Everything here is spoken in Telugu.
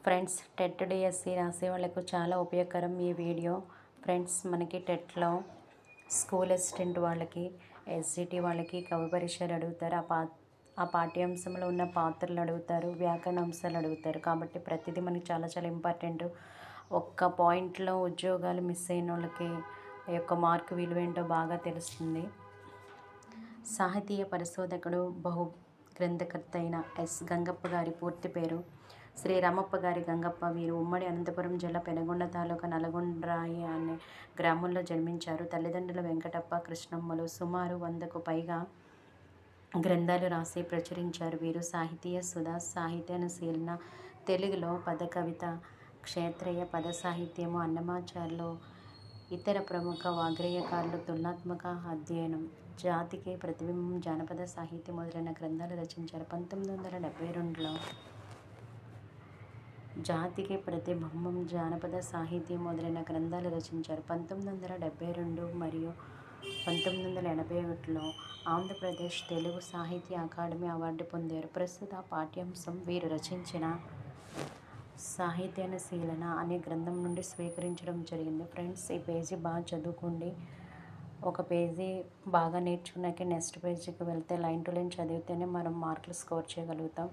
ఫ్రెండ్స్, టెట్ డిఎస్సి రాసే వాళ్ళకు చాలా ఉపయోగకరం ఈ వీడియో. ఫ్రెండ్స్, మనకి టెట్లో స్కూల్ అసిస్టెంట్ వాళ్ళకి, ఎస్జిటి వాళ్ళకి కవి పరీక్షలు అడుగుతారు. ఆ పాఠ్యాంశంలో ఉన్న పాత్రలు అడుగుతారు, వ్యాకరణ అంశాలు అడుగుతారు. కాబట్టి ప్రతిదీ మనకి చాలా చాలా ఇంపార్టెంట్. ఒక్క పాయింట్లో ఉద్యోగాలు మిస్ అయిన వాళ్ళకి ఈ యొక్క మార్కు విలువ ఏంటో బాగా తెలుస్తుంది. సాహితీయ పరిశోధకుడు, బహు గ్రంథకర్త అయిన ఎస్ గంగప్ప గారి పూర్తి పేరు శ్రీ రామప్ప గారి గంగప్ప. వీరు ఉమ్మడి అనంతపురం జిల్లా పెనుగొండ తాలూకా నల్గొండ్రాయి అనే గ్రామంలో జన్మించారు. తల్లిదండ్రులు వెంకటప్ప, కృష్ణమ్మలు. సుమారు 100కు పైగా గ్రంథాలు రాసి ప్రచురించారు. వీరు సాహితీయ సుధా, సాహిత్యానుశీలన, తెలుగులో పద కవిత, క్షేత్రయ పద సాహిత్యము, అన్నమాచార్యులు, ఇతర ప్రముఖ వాగ్గేయకారులు, తులనాత్మక అధ్యయనం, జాతికి ప్రతిబింబం, జానపద సాహిత్యం మొదలైన గ్రంథాలు రచించారు. 1972లో జాతికి ప్రతిబింబం, జానపద సాహిత్యం మొదలైన గ్రంథాలు రచించారు. 1972 మరియు 1981లో ఆంధ్రప్రదేశ్ తెలుగు సాహిత్య అకాడమీ అవార్డు పొందారు. ప్రస్తుత పాఠ్యాంశం వీరు రచించిన సాహిత్యానుశీలన అనే గ్రంథం నుండి స్వీకరించడం జరిగింది. ఫ్రెండ్స్, ఈ పేజీ బాగా చదువుకోండి. ఒక పేజీ బాగా నేర్చుకున్నాక నెక్స్ట్ పేజీకి వెళ్తే లైన్ టు లైన్ చదివితేనే మనం మార్కులు స్కోర్ చేయగలుగుతాం.